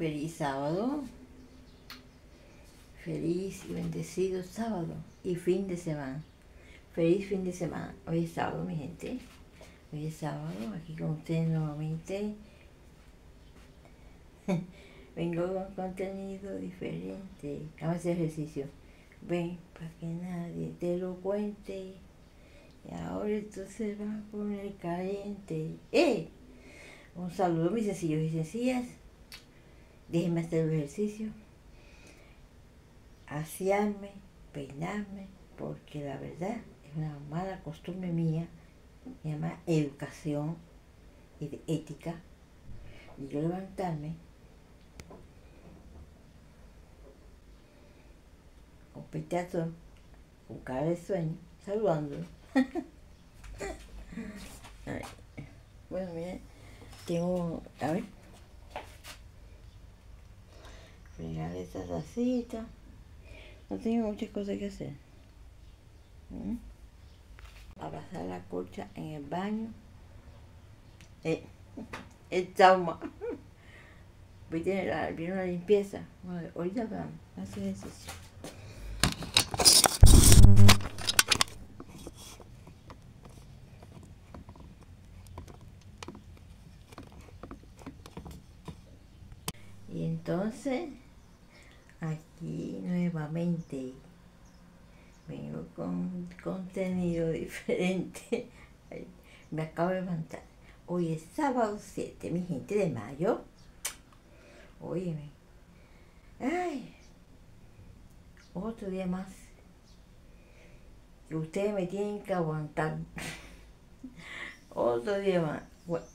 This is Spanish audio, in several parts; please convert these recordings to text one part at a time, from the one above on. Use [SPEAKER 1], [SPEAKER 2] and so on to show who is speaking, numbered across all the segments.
[SPEAKER 1] Feliz sábado, feliz y bendecido sábado y fin de semana. Feliz fin de semana. Hoy es sábado, mi gente. Hoy es sábado, aquí con ustedes nuevamente. Vengo con contenido diferente. Vamos a hacer ejercicio. Ven, para que nadie te lo cuente. Y ahora esto se va a poner caliente. Un saludo, mis sencillos y sencillas. Déjenme hacer el ejercicio. Asearme, peinarme, porque la verdad es una mala costumbre mía, se llama educación y de ética, y yo levantarme con petazo, con cara de sueño, saludándolo. Bueno, miren, tengo, a ver, fregar esta tacita, no tengo muchas cosas que hacer. Abrazar la colcha en el baño, el trauma. Viene la limpieza. Bueno, ahorita vamos a hacer ejercicio. Y entonces, aquí nuevamente vengo con contenido diferente. Me acabo de levantar. Hoy es sábado 7, mi gente, de mayo. Óyeme. Ay, otro día más que ustedes me tienen que aguantar. Otro día más. Bueno,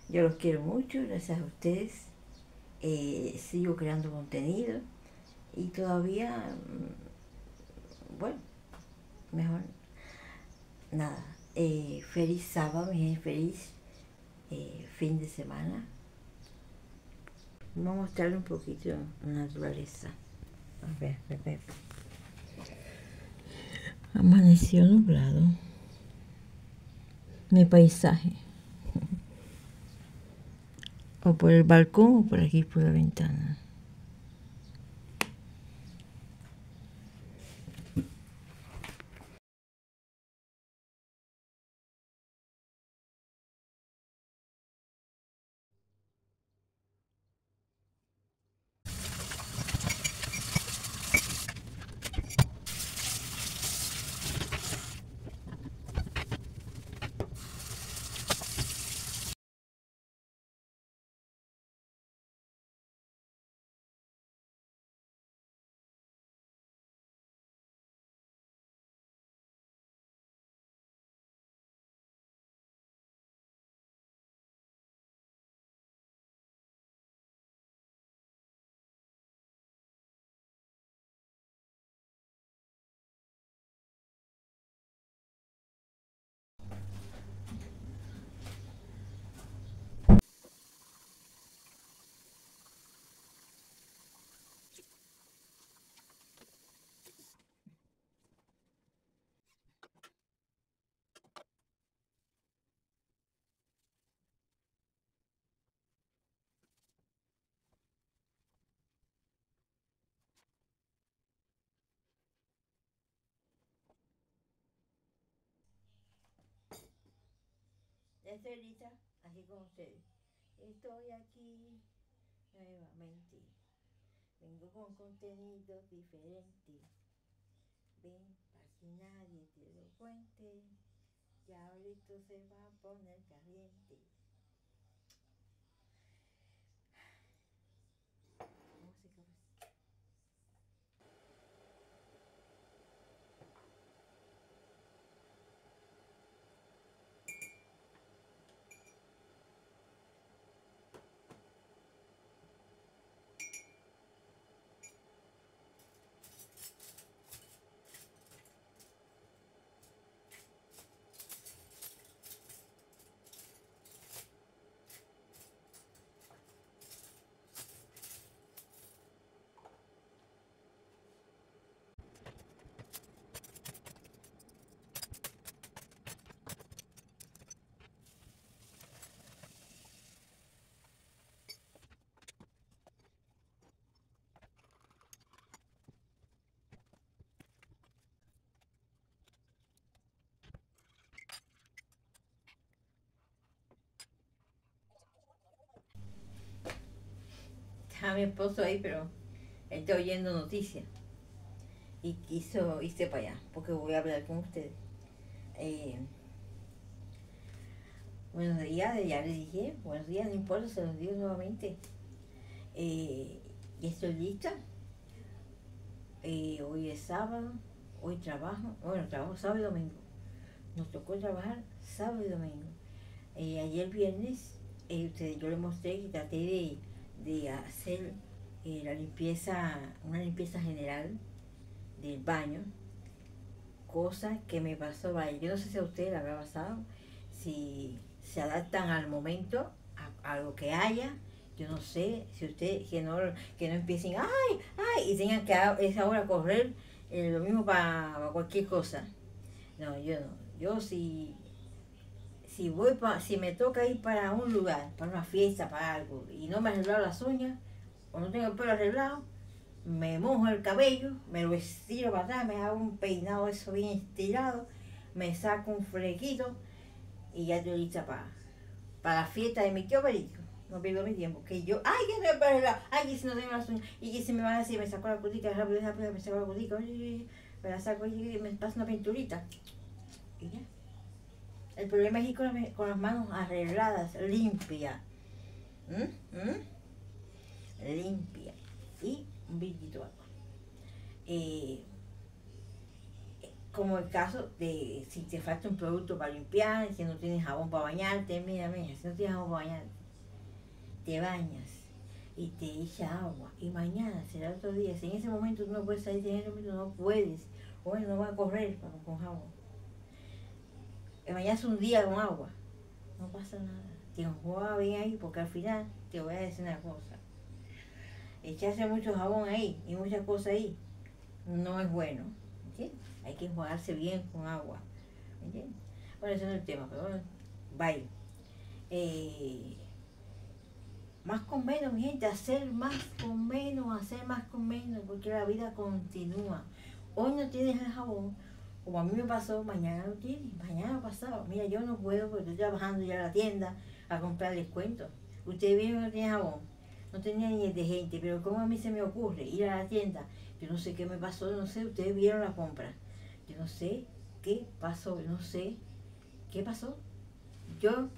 [SPEAKER 1] yo los quiero mucho, gracias a ustedes. Sigo creando contenido y todavía, bueno, mejor nada. Feliz sábado, mi gente, feliz fin de semana. Vamos a mostrarle un poquito la naturaleza. A ver. Amaneció nublado. Mi paisaje. O por el balcón o por aquí por la ventana. Estoy lista, aquí con ustedes. Estoy aquí nuevamente. Vengo con contenido diferente. Ven, para que nadie te lo cuente. Ya ahorita se va a poner caliente. Música, pues. mi esposo ahí, pero él está oyendo noticias. Y quiso irse para allá, porque voy a hablar con ustedes. Buenos días, ya le dije, buenos días, no importa, se los digo nuevamente. Ya estoy lista. Hoy es sábado, hoy trabajo, bueno, trabajo sábado y domingo. Nos tocó trabajar sábado y domingo. Ayer viernes, yo les mostré que traté de hacer la limpieza, una limpieza general del baño, cosa que me pasó, vaya, yo no sé si a ustedes les habrá pasado, si se adaptan al momento, a lo que haya. Yo no sé si ustedes que no empiecen, ¡ay! Y tengan que a esa hora correr, lo mismo para cualquier cosa. No, yo no. Yo si me toca ir para un lugar, para una fiesta, para algo, y no me he arreglado las uñas, o no tengo el pelo arreglado, me mojo el cabello, me lo estiro para atrás, me hago un peinado eso bien estirado, me saco un flequito y ya estoy lista para la fiesta de mi tío Perico. No pierdo mi tiempo. Que yo, ¡ay, que no he arreglado! ¡Ay, que si no tengo las uñas! Y que si me van a decir, me saco la cutica rápido, me saco la cutica, me la saco y me paso una pinturita. Y ya. El problema es ir con las manos arregladas, limpias. Limpia. Y un brillito agua. Como el caso de si te falta un producto para limpiar, si no tienes jabón para bañarte, mira, si no tienes jabón para bañarte, te bañas y te echas agua y mañana será otro día. Si en ese momento tú no puedes salir, en ese momento no puedes, bueno, no vas a correr con jabón. Bañas un día con agua, no pasa nada. Te enjuaga bien ahí, porque al final te voy a decir una cosa. Echarse mucho jabón ahí y muchas cosas ahí no es bueno, ¿entiendes? Hay que enjuagarse bien con agua, ¿entiendes? Bueno, ese no es el tema, pero bueno, bye. Más con menos, mi gente, hacer más con menos, porque la vida continúa. Hoy no tienes el jabón, como a mí me pasó, mañana lo tienes, mañana pasado. Mira, yo no puedo porque estoy trabajando ya en la tienda a comprar descuentos. Ustedes vieron que no tenía jabón, no tenía ni detergente, pero como a mí se me ocurre ir a la tienda, yo no sé qué me pasó, no sé, ustedes vieron la compra. Yo no sé qué pasó, no sé qué pasó. Yo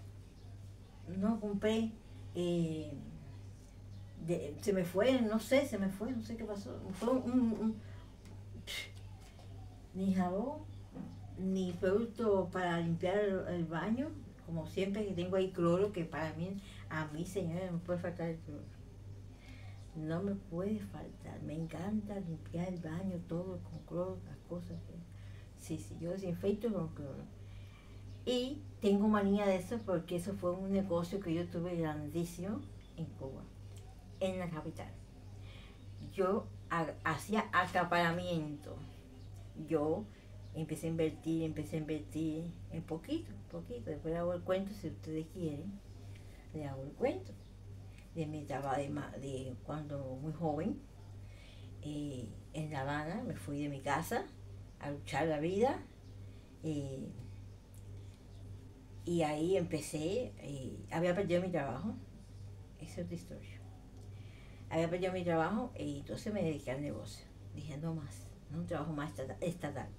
[SPEAKER 1] no compré, se me fue, no sé qué pasó. Fue ni jabón, ni producto para limpiar el baño, como siempre que tengo ahí cloro, que para mí, a mí señora, no me puede faltar el cloro. No me puede faltar, me encanta limpiar el baño todo con cloro, las cosas. Sí, yo desinfecto con cloro. Y tengo manía de eso porque eso fue un negocio que yo tuve grandísimo en Cuba, en la capital. Yo hacía acaparamiento. Yo empecé a invertir en poquito. Después le hago el cuento, si ustedes quieren, le hago el cuento de mi trabajo de cuando muy joven. En La Habana me fui de mi casa a luchar la vida. Y ahí empecé, había perdido mi trabajo, esa es otra historia. Había perdido mi trabajo y entonces me dediqué al negocio. Dije, no más, no trabajo más estatal.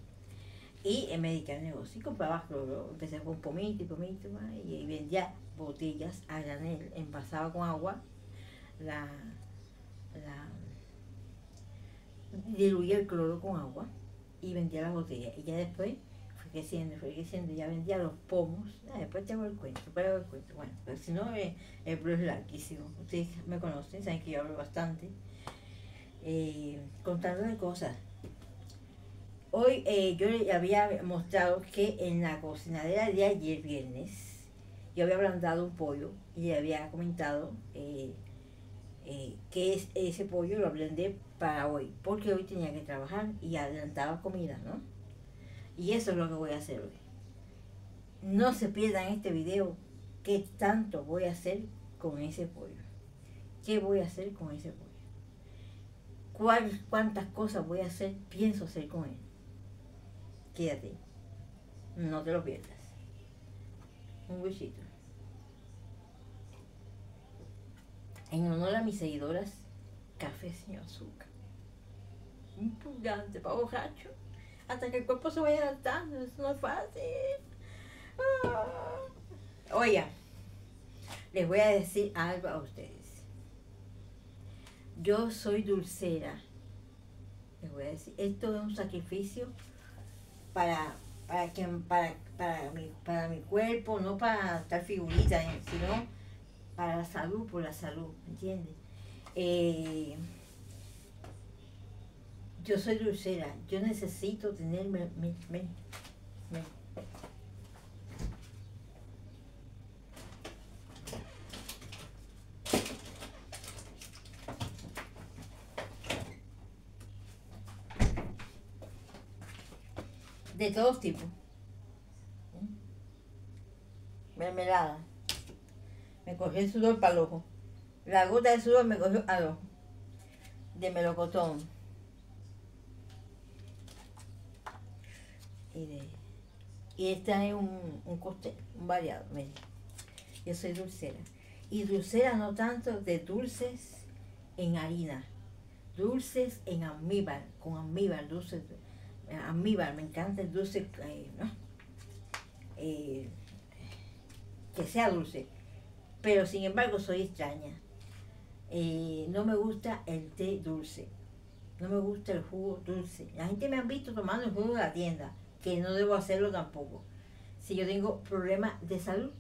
[SPEAKER 1] Y me dediqué al negocio y compraba cloro, empecé con pomito y vendía botellas a granel, envasaba con agua, diluía el cloro con agua y vendía las botellas. Y ya después fue creciendo, ya vendía los pomos. Después te hago el cuento, Bueno, pero si no, el blog es larguísimo. Ustedes me conocen, saben que yo hablo bastante. Contando de cosas. Hoy yo le había mostrado que en la cocinadera de ayer viernes yo había ablandado un pollo y le había comentado que ese pollo lo ablandé para hoy, porque hoy tenía que trabajar y adelantaba comida, ¿no? Y eso es lo que voy a hacer hoy. No se pierdan este video, qué tanto voy a hacer con ese pollo. ¿Qué voy a hacer con ese pollo? ¿Cuántas cosas voy a hacer, pienso hacer con él? Quédate, no te lo pierdas. Un besito. En honor a mis seguidoras café sin azúcar. Un purgante para borracho. Hasta que el cuerpo se vaya adaptando, eso no es fácil. Oiga, les voy a decir algo a ustedes. Yo soy dulcera. Les voy a decir, esto es un sacrificio para mi cuerpo, no para estar figurita, sino para la salud, por la salud, ¿entiendes? Yo soy dulcera, yo necesito tener de todos tipos. Mermelada. Me cogió el sudor para el ojo. La gota de sudor me cogió al ojo. De melocotón. Y esta es un cóctel, un variado. Miren. Yo soy dulcera. Y dulcera no tanto de dulces en harina. Dulces en almíbar, con almíbar, dulces. Almíbar, me encanta el dulce, ¿no? Que sea dulce, pero sin embargo soy extraña. No me gusta el té dulce, no me gusta el jugo dulce. La gente me ha visto tomando el jugo de la tienda, que no debo hacerlo tampoco. Si yo tengo problemas de salud,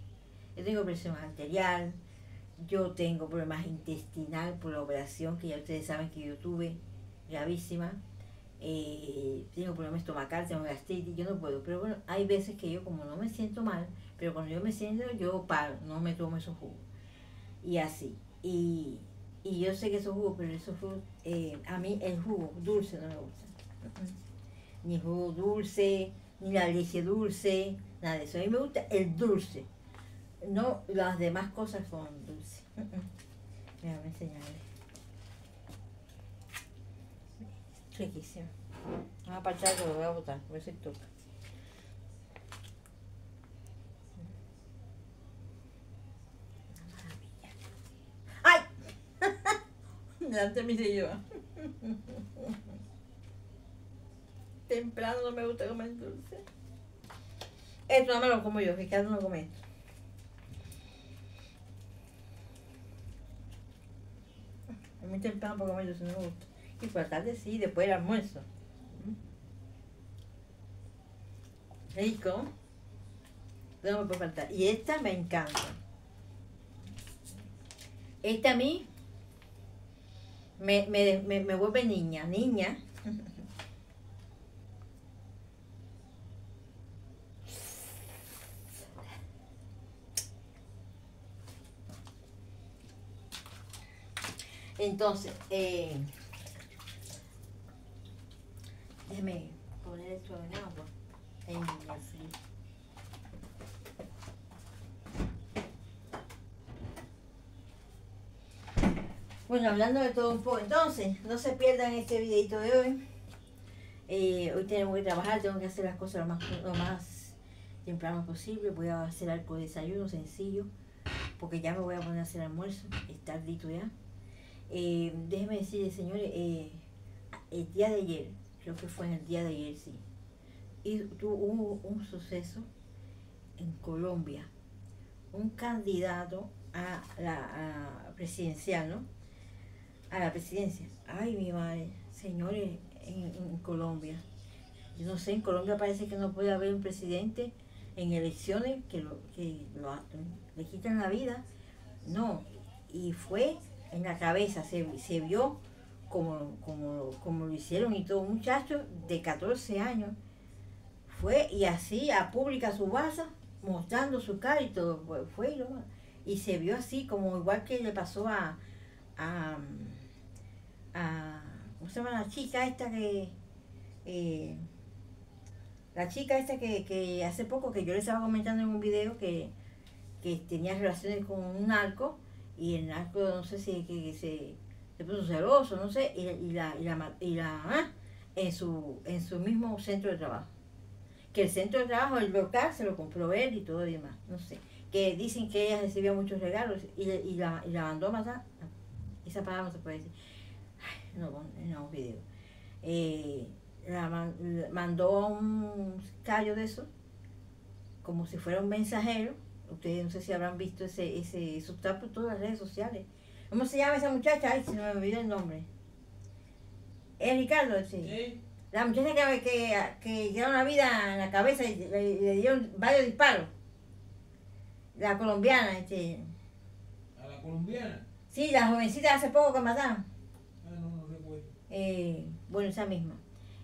[SPEAKER 1] yo tengo presión arterial, yo tengo problemas intestinales por la operación que ya ustedes saben que yo tuve, gravísima. Tengo problemas estomacal, tengo gastritis, yo no puedo, pero bueno, hay veces que yo como no me siento mal, pero cuando yo me siento, yo paro, no me tomo esos jugos, y así, y yo sé que esos jugos, pero esos jugos, a mí el jugo dulce no me gusta, ni jugo dulce, ni la leche dulce, nada de eso, a mí me gusta el dulce, no las demás cosas con dulce. Mira, me enseñaré. Riquísimo. Vamos a apartar que lo voy a botar, a ver si toca. Una maravilla. ¡Ay! Delante de mi sillón. Temprano no me gusta comer dulce. Esto no me lo como yo, Ricardo no come esto. Es muy temprano para comer dulce, no me gusta. Y por la tarde sí, después del almuerzo. Rico. No me puede faltar. Y esta me encanta. Esta a mí me vuelve niña. Entonces, déjame poner esto en agua. En el frío. Bueno, hablando de todo un poco, entonces, no se pierdan este videito de hoy. Hoy tenemos que trabajar, tengo que hacer las cosas lo más temprano posible. Voy a hacer algo de desayuno sencillo, porque ya me voy a poner a hacer almuerzo, es tardito ya. Déjenme decirles, señores, el día de ayer, creo que fue en el día de ayer, sí, y hubo un suceso en Colombia, un candidato a la presidencial, ¿no? A la presidencia. Ay, mi madre, señores, en Colombia. Yo no sé, en Colombia parece que no puede haber un presidente en elecciones que le quitan la vida. No, y fue en la cabeza, se vio como lo hicieron y todo, un muchacho de 14 años fue y así a pública su base, mostrando su cara y todo, fue y se vio así, como igual que le pasó a ¿cómo se llama la chica esta que hace poco, que yo le estaba comentando en un video que tenía relaciones con un narco, y el narco no sé si que se puso celoso, no sé, en su mismo centro de trabajo, que el centro de trabajo, el local, se lo compró él y todo y demás, no sé, que dicen que ella recibía muchos regalos y la mandó a matar. Esa palabra no se puede decir. no video. Mandó un callo de eso, como si fuera un mensajero. Ustedes no sé si habrán visto eso está por todas las redes sociales. ¿Cómo se llama esa muchacha? Ay, se me olvidó el nombre. ¿Es Ricardo? Sí. ¿Sí? La muchacha que lleva una vida en la cabeza y le dieron varios disparos. La colombiana,
[SPEAKER 2] ¿A la colombiana?
[SPEAKER 1] Sí, la jovencita hace poco que mataron.
[SPEAKER 2] No recuerdo.
[SPEAKER 1] Bueno, esa misma.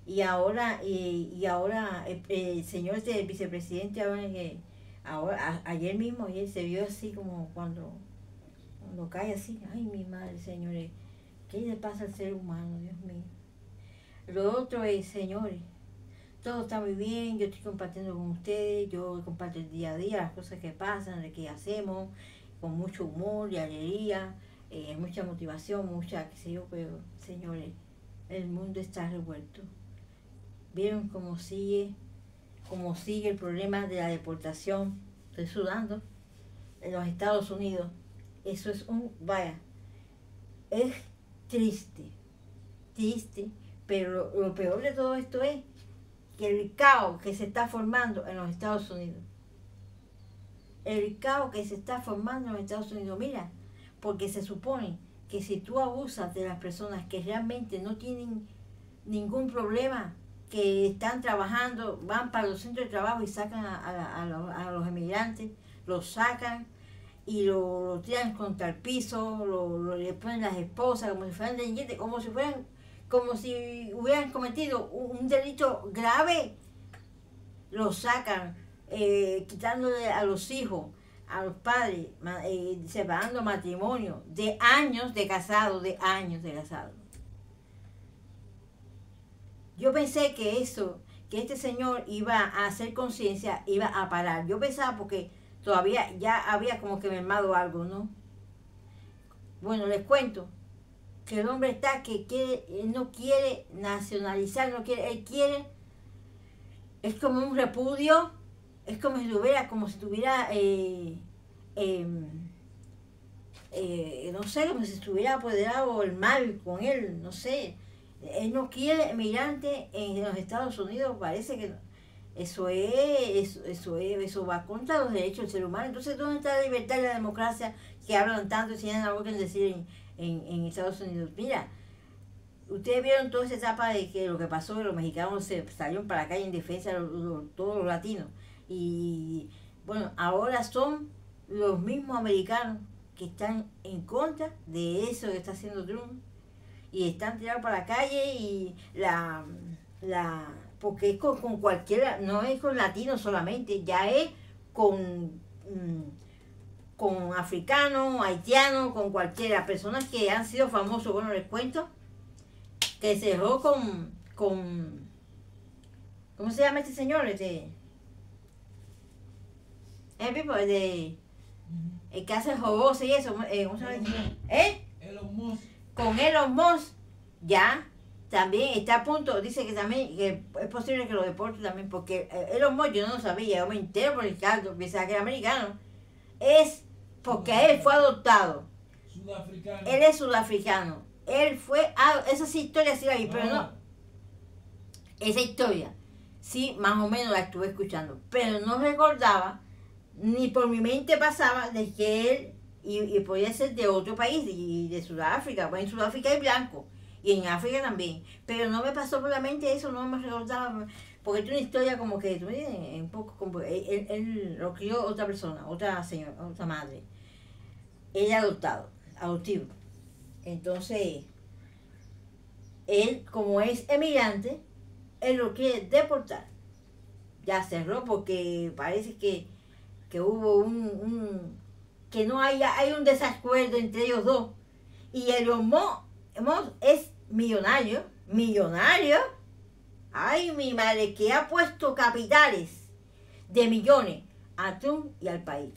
[SPEAKER 1] Y ahora el señor vicepresidente, ayer mismo, se vio así como cuando cae así. Ay, mi madre, señores, ¿qué le pasa al ser humano, Dios mío? Lo otro es, señores, todo está muy bien, yo estoy compartiendo con ustedes, yo comparto el día a día, las cosas que pasan, lo que hacemos, con mucho humor y alegría, mucha motivación, mucha, qué sé yo, pero, señores, el mundo está revuelto. ¿Vieron cómo sigue el problema de la deportación? Estoy sudando. En los Estados Unidos. Eso es es triste, pero lo peor de todo esto es que el caos que se está formando en los Estados Unidos. Mira, porque se supone que si tú abusas de las personas que realmente no tienen ningún problema, que están trabajando, van para los centros de trabajo y sacan a los emigrantes, los sacan y lo tiran contra el piso, le ponen las esposas como si fueran delincuentes, como si hubieran cometido un delito grave, los sacan, quitándole a los hijos, a los padres, separando matrimonio de años de casado. Yo pensé que este señor iba a hacer conciencia, iba a parar. Yo pensaba porque todavía ya había como que mermado algo, ¿no? Bueno, les cuento que el hombre está él no quiere nacionalizar, él quiere, es como un repudio, es como si tuviera, no sé, como si estuviera apoderado el mal con él, no sé. Él no quiere emigrante en los Estados Unidos, parece que eso va contra los derechos del ser humano. Entonces, ¿dónde está la libertad y la democracia que hablan tanto y tienen algo que decir en Estados Unidos? Mira, ustedes vieron toda esa etapa de que lo que pasó, que los mexicanos se salieron para la calle en defensa de todos los latinos. Y bueno, ahora son los mismos americanos que están en contra de eso que está haciendo Trump. Y están tirados para la calle y porque es con cualquiera, no es con latinos solamente, ya es con africanos, haitianos, con cualquiera, personas que han sido famosos. Bueno, les cuento que se dejó con ¿cómo se llama este señor? El que hace jogos y eso, ¿cómo se llama?
[SPEAKER 2] Elon Musk.
[SPEAKER 1] Con Elon Musk, ya, también está a punto, dice que también que es posible que lo deporte también, porque Elon Musk yo no lo sabía, yo me entero por Ricardo, pensaba que era americano, es porque él fue adoptado.
[SPEAKER 2] Sudafricano.
[SPEAKER 1] Él es sudafricano, esa sí historia sí la vi, pero no, esa historia, sí, más o menos la estuve escuchando, pero no recordaba, ni por mi mente pasaba de que él y podía ser de otro país, y de Sudáfrica. Bueno, en Sudáfrica hay blanco, y en África también, pero no me pasó por la mente eso, no me recordaba, porque es una historia como que, un poco como, él lo crió otra persona, otra señora, otra madre, ella adoptivo. Entonces, él, como es emigrante, él lo quiere deportar. Ya cerró porque parece que hubo que no hay un desacuerdo entre ellos dos. Y el Musk es millonario. Ay, mi madre, que ha puesto capitales de millones a Trump y al país.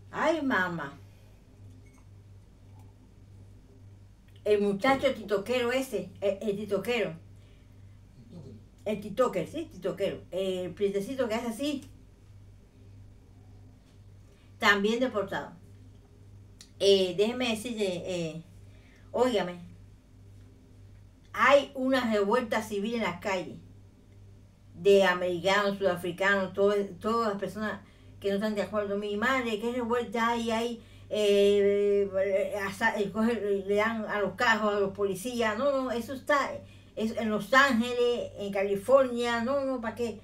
[SPEAKER 1] Ay, mamá. El muchacho titoquero ese, el titoquero. El titoquero, sí, titoquero. El prietecito que hace así. También deportado. Déjeme decirle, óigame, hay una revuelta civil en las calles de americanos, sudafricanos, todas las personas que no están de acuerdo. Mi madre, ¿qué revuelta hay? Le dan a los carros, a los policías. No, eso está en Los Ángeles, en California. No, ¿para qué?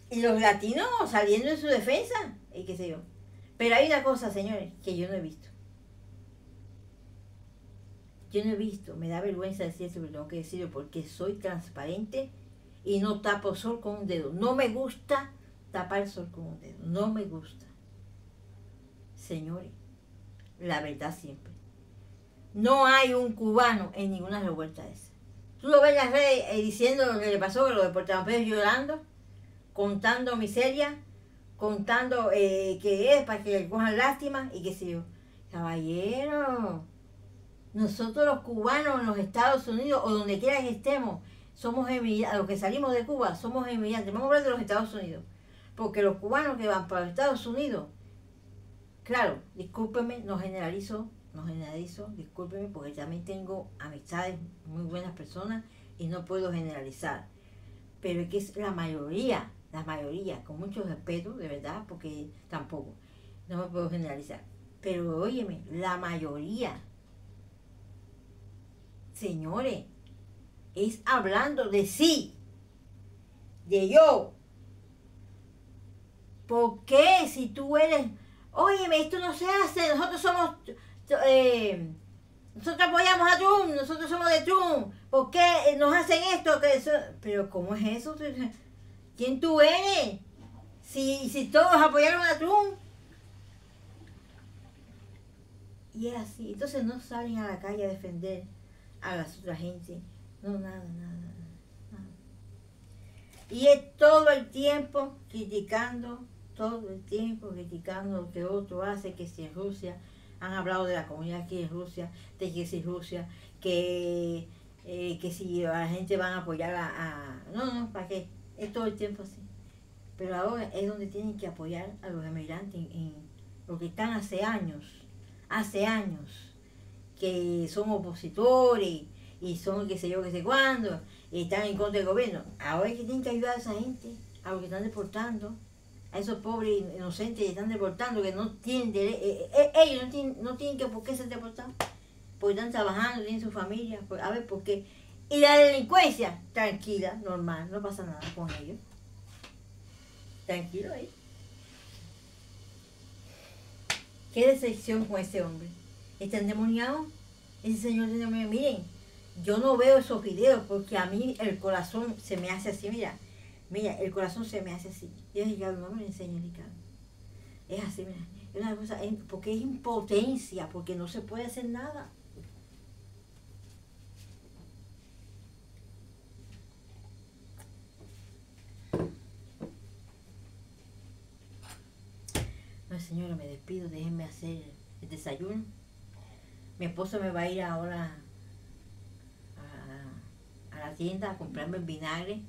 [SPEAKER 1] Y los latinos saliendo en su defensa, y qué sé yo. Pero hay una cosa, señores, que yo no he visto. Yo no he visto, me da vergüenza decir esto, pero tengo que decirlo porque soy transparente y no tapo sol con un dedo. No me gusta tapar sol con un dedo, no me gusta. Señores, la verdad siempre. No hay un cubano en ninguna revuelta esa. Tú lo ves en las redes diciendo lo que le pasó, que lo deportaron, pero llorando, contando miseria, contando que es para que le cojan lástima y qué sé yo. Caballero, nosotros los cubanos en los Estados Unidos o donde quiera que estemos, somos emigrantes, los que salimos de Cuba somos emigrantes. Vamos a hablar de los Estados Unidos, porque los cubanos que van para los Estados Unidos, claro, discúlpeme, no generalizo, discúlpeme, porque también tengo amistades, muy buenas personas y no puedo generalizar, pero es que es la mayoría, con mucho respeto, de verdad, porque tampoco, no me puedo generalizar, pero óyeme, la mayoría, señores, es hablando de sí, de yo. ¿Por qué si tú eres, óyeme, esto no se hace, nosotros somos, nosotros apoyamos a Trump, nosotros somos de Trump, ¿por qué nos hacen esto? Pero ¿cómo es eso? ¿Quién tú eres? Si todos apoyaron a Trump. Y es así, entonces no salen a la calle a defender a las otras gente, no, nada. Y es todo el tiempo criticando lo que otro hace, que si en Rusia, han hablado de la comunidad aquí en Rusia, de que si Rusia, que si la gente van a apoyar No, ¿para qué? Es todo el tiempo así. Pero ahora es donde tienen que apoyar a los emigrantes en lo que están hace años, que son opositores y son qué sé yo, qué sé cuándo, y están en contra del gobierno. Ahora es que tienen que ayudar a esa gente, a los que están deportando, a esos pobres inocentes que están deportando, que no tienen ellos no tienen que por qué ser deportados, porque están trabajando, tienen su familia, a ver por qué. Y la delincuencia, tranquila, normal, no pasa nada con ellos. Tranquilo ahí. Qué decepción con ese hombre. Está endemoniado. Ese señor está endemoniado. Miren, yo no veo esos videos porque a mí el corazón se me hace así, mira, el corazón se me hace así. Yo Ricardo, no me lo enseño, Ricardo. Es así, mira, es una cosa, porque es impotencia, porque no se puede hacer nada. No, señora, me despido, déjenme hacer el desayuno. Mi esposo me va a ir ahora a la tienda a comprarme el vinagre,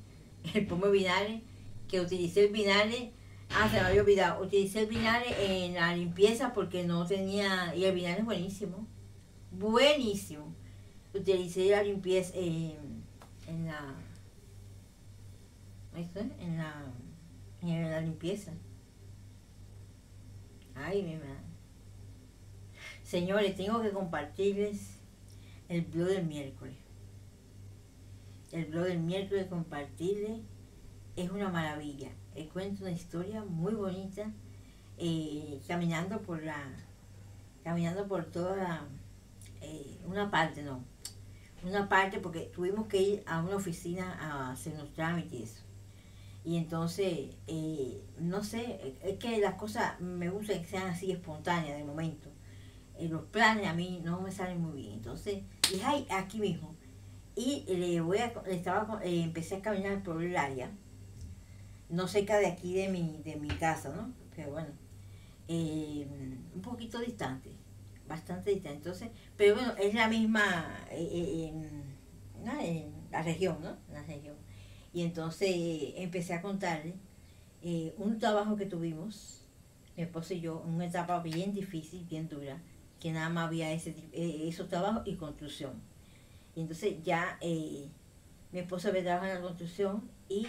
[SPEAKER 1] el pomo de vinagre, que utilicé el vinagre, se me había olvidado, utilicé el vinagre en la limpieza porque no tenía, y el vinagre es buenísimo, utilicé la limpieza en la limpieza. Ay, mi madre. Señores, tengo que compartirles el blog del miércoles. El blog del miércoles, compartirles, es una maravilla. Cuento una historia muy bonita, caminando por toda una parte, porque tuvimos que ir a una oficina a hacer unos trámites y eso. Y entonces, no sé, es que las cosas me gustan que sean así espontáneas de momento. Los planes a mí no me salen muy bien. Entonces, dije, ay, aquí mismo. Y empecé a caminar por el área, no cerca de aquí de mi casa, ¿no? Pero bueno, un poquito distante, bastante distante. Entonces, pero bueno, es la misma, en la región, ¿no? La región. Y entonces empecé a contarle un trabajo que tuvimos, mi esposo y yo, una etapa bien difícil, bien dura, que nada más había esos trabajos y construcción. Y entonces ya mi esposo había trabajado en la construcción y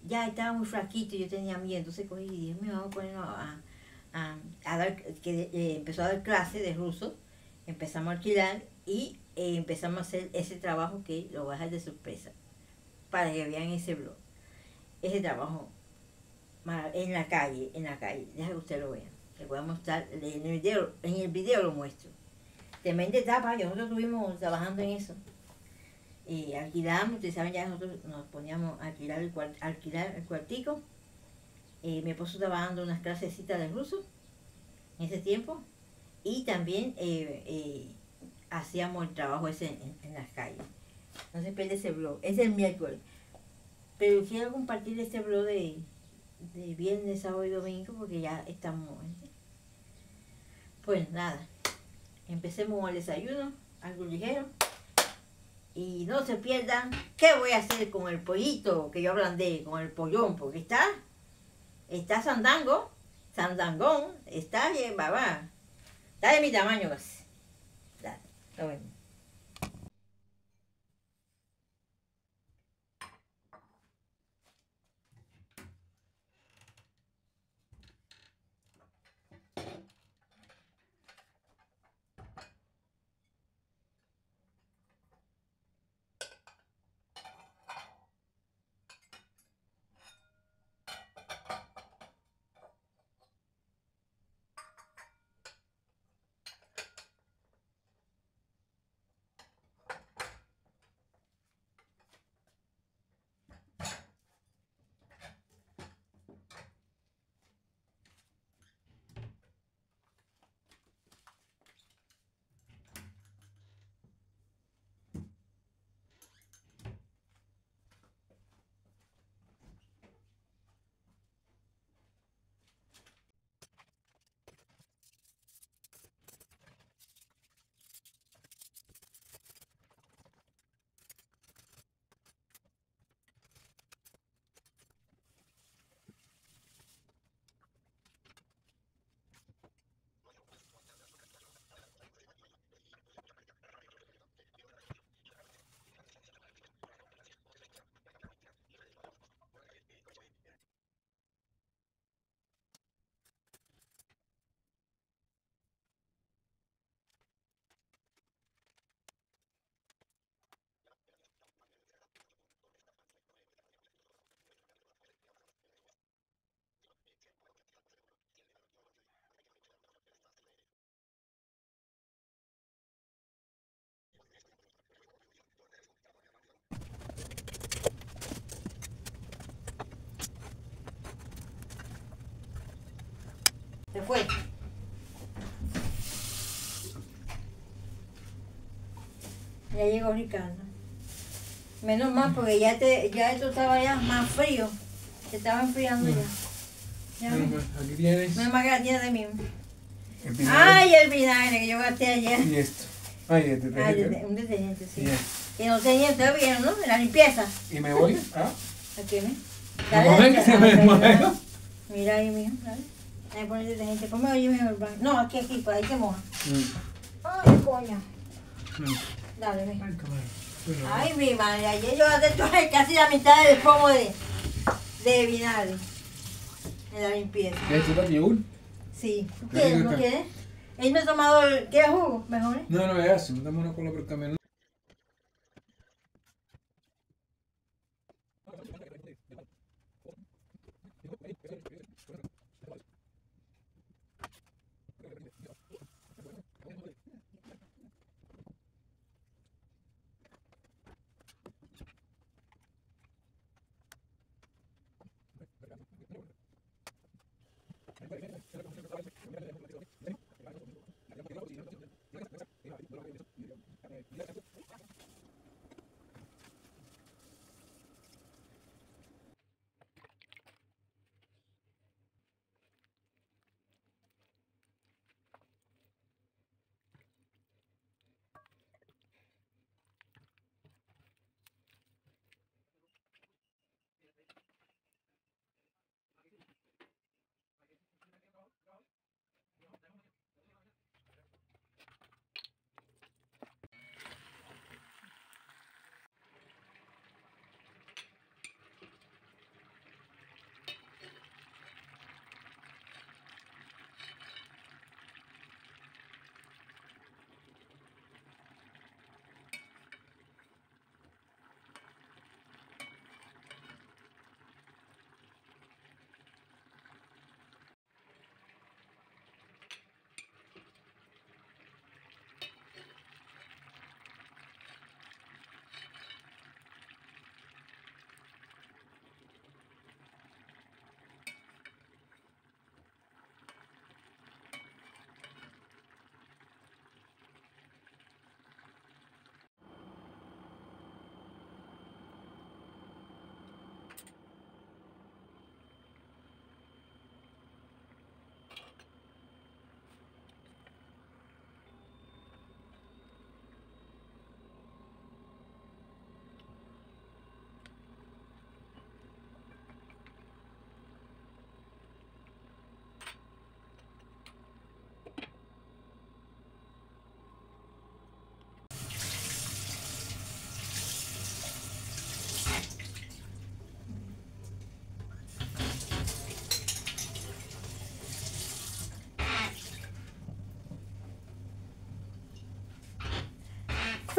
[SPEAKER 1] ya estaba muy flaquito y yo tenía miedo. Entonces cogí y dije, me vamos a poner a dar, empezó a dar clases de ruso, empezamos a alquilar y empezamos a hacer ese trabajo que lo voy a dejar de sorpresa para que vean ese blog, ese trabajo en la calle, deja que usted lo vea. Les voy a mostrar, en el video lo muestro. Tremenda etapa, nosotros estuvimos trabajando en eso. Alquilamos, ustedes saben, ya nosotros nos poníamos a alquilar el cuartico. Mi esposo estaba dando unas clasecitas de ruso en ese tiempo. Y también hacíamos el trabajo ese en las calles. No se pierde ese blog, es el miércoles. Pero quiero compartir este blog de viernes, sábado y domingo porque ya estamos. Pues nada, empecemos con el desayuno, algo ligero. Y no se pierdan qué voy a hacer con el pollito que yo ablandé, con el pollón, porque está sandangón, está bien, babá. Está de mi tamaño casi. Dale, lo vemos. Se fue. Ya llegó Ricardo. Menos mal porque ya esto estaba ya más frío. Se estaba enfriando ya.
[SPEAKER 2] Bueno, pues aquí tienes.
[SPEAKER 1] Menos mal que la tiene de mí.
[SPEAKER 2] El vinagre.
[SPEAKER 1] Ay, el vinagre que yo gasté ayer.
[SPEAKER 2] Y esto. Ay, el detergente.
[SPEAKER 1] Un detergente, sí.
[SPEAKER 2] Bien.
[SPEAKER 1] Que no tenía todavía, ¿no? La limpieza.
[SPEAKER 2] ¿Y me voy? ¿Ah?
[SPEAKER 1] Aquí, ¿me?
[SPEAKER 2] ¿Cómo ven que se me desmayó?
[SPEAKER 1] Mira ahí, mijo. Dale. Ahí pone el detergente. Ponme oye mejor. No, aquí, pues ahí se moja. Ay, coño. Dale, ve.
[SPEAKER 2] Ay, cabrón. Bueno,
[SPEAKER 1] Ay, mi madre, ayer yo gasté casi la mitad del pomo de vinagre en la limpieza.
[SPEAKER 2] ¿Quieres tu yogur?
[SPEAKER 1] Sí. ¿Tú
[SPEAKER 2] Qué
[SPEAKER 1] quieres?
[SPEAKER 2] rico
[SPEAKER 1] ¿No
[SPEAKER 2] está.
[SPEAKER 1] quieres? Él me ha tomado ¿quieres jugo? Mejor, ¿eh?
[SPEAKER 2] No, ya, si me damos una cola por el camino.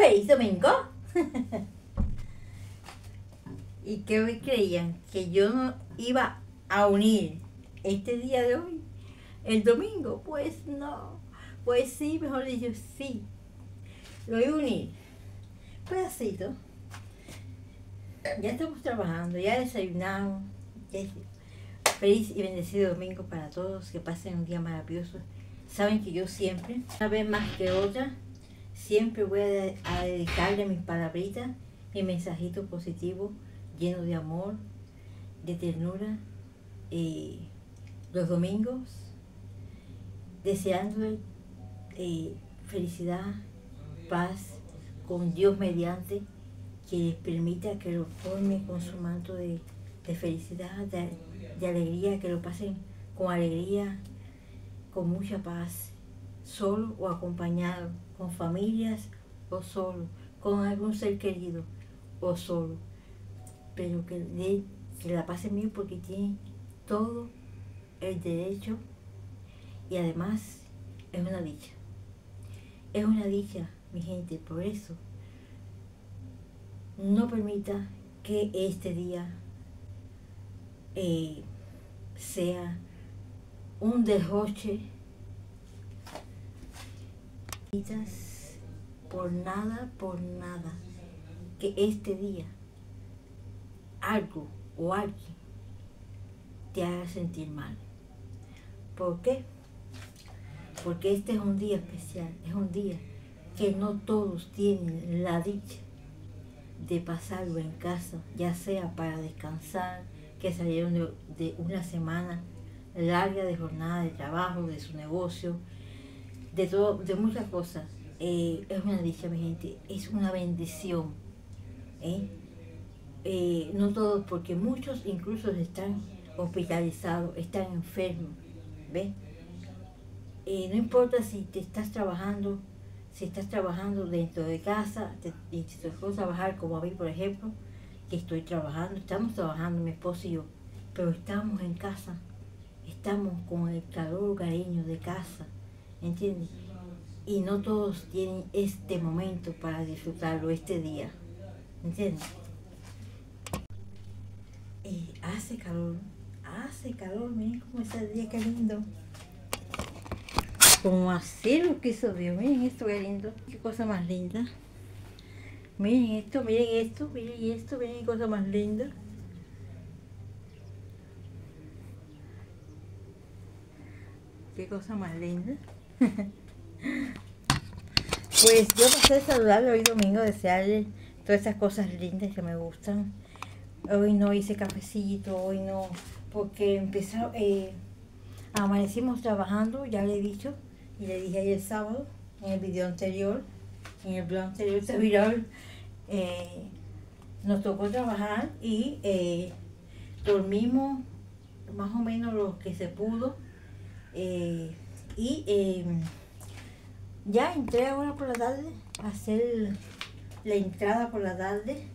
[SPEAKER 1] ¡Feliz domingo! ¿Y qué me creían? ¿Que yo no iba a unir este día de hoy, el domingo? Pues no. Pues sí, mejor dicho, sí. Lo iba a unir. Pedacito. Ya estamos trabajando, ya desayunamos. Feliz y bendecido domingo para todos. Que pasen un día maravilloso. Saben que yo siempre, una vez más que otra, siempre voy a dedicarle mis palabritas, mi mensajito positivo, lleno de amor, de ternura, los domingos, deseándole felicidad, paz, con Dios mediante, que les permita que lo forme con su manto de felicidad, de alegría, que lo pasen con alegría, con mucha paz, solo o acompañado, con familias o solo, con algún ser querido o solo, pero que la pasen bien porque tienen todo el derecho y además es una dicha. Es una dicha, mi gente, por eso no permita que este día sea un derroche por nada, que este día algo o alguien te haga sentir mal. ¿Por qué? Porque este es un día especial, es un día que no todos tienen la dicha de pasarlo en casa, ya sea para descansar, que salieron de una semana larga de jornada de trabajo, de su negocio, de todo, de muchas cosas. Es una dicha, mi gente, es una bendición. No todos, porque muchos incluso están hospitalizados, están enfermos, ¿ves? No importa si estás trabajando dentro de casa, y si te tocó trabajar como a mí, por ejemplo, que estoy trabajando, estamos trabajando mi esposo y yo, pero estamos en casa, estamos con el calor, cariño de casa, ¿entiendes? Y no todos tienen este momento para disfrutarlo, este día, ¿entiendes? Hace calor, miren cómo está el día, qué lindo. Como así lo quiso Dios, miren esto, qué lindo, qué cosa más linda. Miren esto, miren qué cosa más linda. Qué cosa más linda. Pues yo pasé a saludarle hoy domingo, desearle todas esas cosas lindas que me gustan. Hoy no hice cafecito, hoy no, porque amanecimos trabajando, ya le he dicho, y le dije ayer sábado, en el video anterior, en el blog anterior se viral, nos tocó trabajar y dormimos más o menos lo que se pudo, ya entré ahora por la tarde a hacer la entrada por la tarde.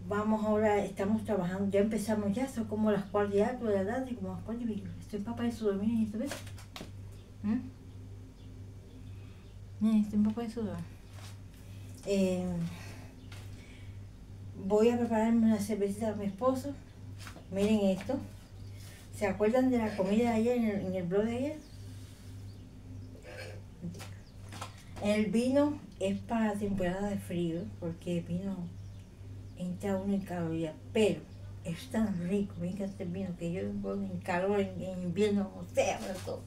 [SPEAKER 1] Vamos ahora, estamos trabajando, ya empezamos ya, son como las 4 y algo de la tarde, como las 4 y pico. Estoy empapada de sudor, miren esto, ¿ves? Miren, estoy empapada de sudor. Voy a prepararme una cervecita a mi esposo. Miren esto. ¿Se acuerdan de la comida de ayer en el blog de ayer? El vino es para temporada de frío, porque el vino entra uno en calorías, pero es tan rico, miren que este vino que yo pongo en calor, en invierno, o sea, para todo.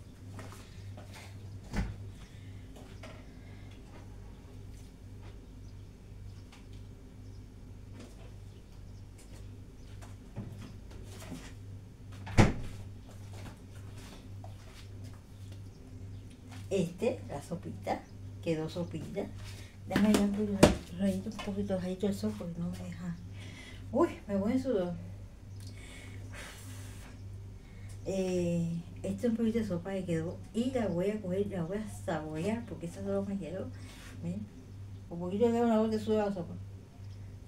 [SPEAKER 1] La sopita, quedó sopita. Déjame ya un poquito rayito el sol porque no me deja. Uy, me voy en sudor. Este es un poquito de sopa que quedó y la voy a coger, la voy a saborear porque esta sopa me quedó. Miren, un poquito de una gota de sudor a la sopa.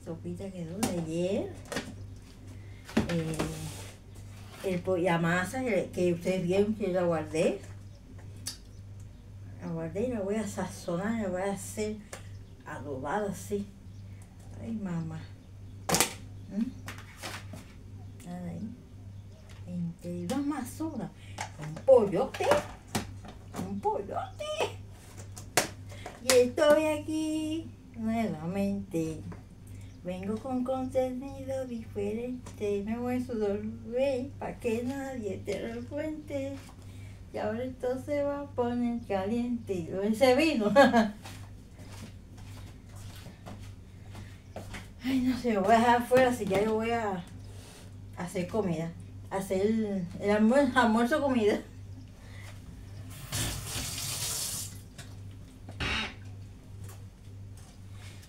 [SPEAKER 1] Sopita quedó de ayer. La masa que ustedes vieron que yo la guardé. La guardé y la voy a sazonar, la voy a hacer adobada así. Ay, mamá. Nada ahí. Entre dos mazuras. Un pollote. Un pollote. Y estoy aquí nuevamente. Vengo con contenido diferente. Me voy a sudor, para que nadie te lo cuente. Y ahora esto se va a poner caliente. Y ese vino. Ay, no sé, lo voy a dejar afuera, así ya yo voy a hacer comida. Hacer el almuerzo comida.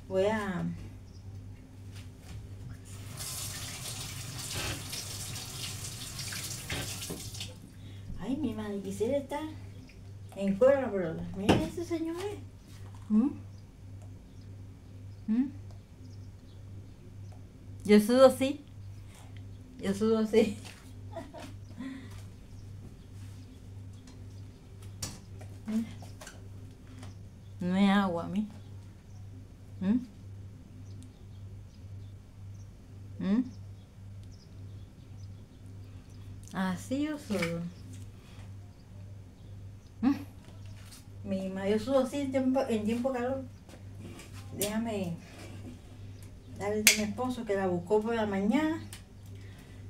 [SPEAKER 1] Voy a... Ay, mi madre, quisiera estar en cuero, pero miren ese señor. Yo sudo así. Yo sudo así. No hay agua a mí. Así yo sudo. Yo sudo así en tiempo calor. Déjame darle a mi esposo que la buscó por la mañana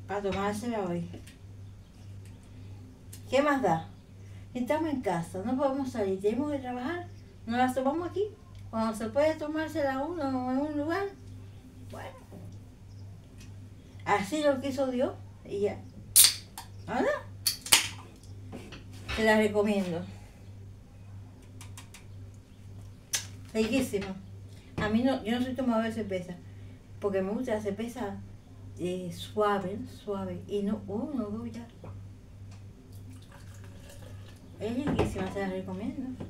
[SPEAKER 1] para tomársela hoy. ¿Qué más da? Estamos en casa, no podemos salir, tenemos que trabajar, nos las tomamos aquí. Cuando se puede tomársela uno en un lugar, bueno, así lo quiso Dios y ya. ¿Ahora? Te la recomiendo. Riquísimo. A mí no, yo no soy tomadora de cerveza, porque me gusta la cerveza suave, y no, no voy ya. Es riquísima, se la recomiendo.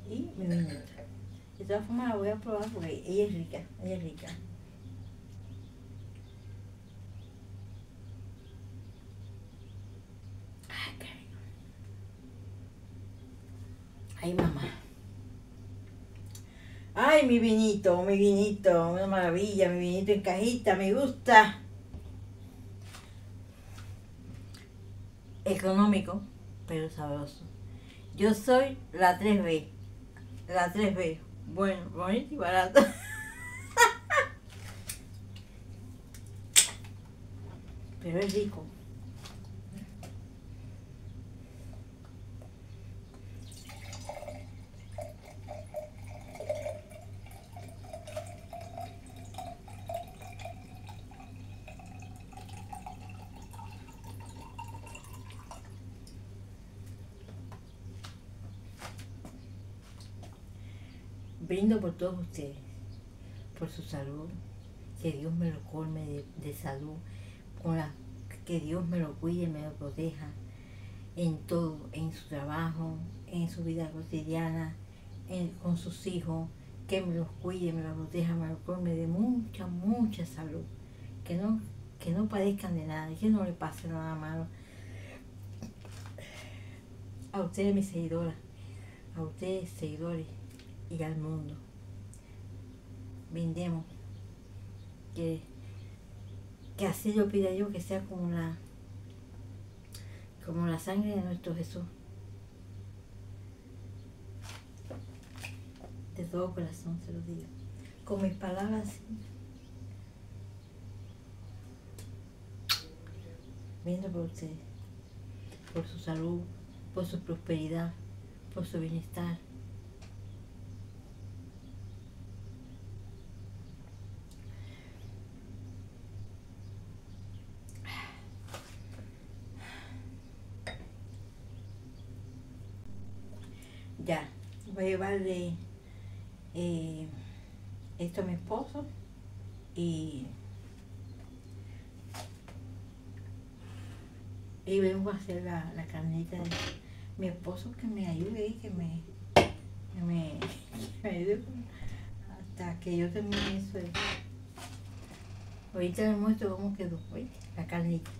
[SPEAKER 1] Y mi vinito. De todas formas la voy a probar porque ella es rica, ella es rica. Ay, qué rico. Ay, mamá. Ay, mi vinito, una maravilla, mi vinito en cajita, me gusta. Económico, pero sabroso. Yo soy la 3B. La 3B. Bueno, bonito y barato. Pero es rico. Brindo por todos ustedes, por su salud, que Dios me lo colme de salud, que Dios me lo cuide, me lo proteja en todo, en su trabajo, en su vida cotidiana, con sus hijos, que me los cuide, me los proteja, me lo colme de mucha, mucha salud, que no padezcan de nada, que no le pase nada malo. A ustedes, mis seguidoras, a ustedes, seguidores, y al mundo. Brindemos. Que así lo pida yo, que sea como la sangre de nuestro Jesús. De todo corazón se lo digo. Con mis palabras, brindo por ustedes, por su salud, por su prosperidad, por su bienestar. Ya, voy a llevarle esto a mi esposo y vengo a hacer la carnita de mi esposo, que me ayude y que me ayude hasta que yo termine eso. Ahorita les muestro cómo quedó, ¿oye? La carnita.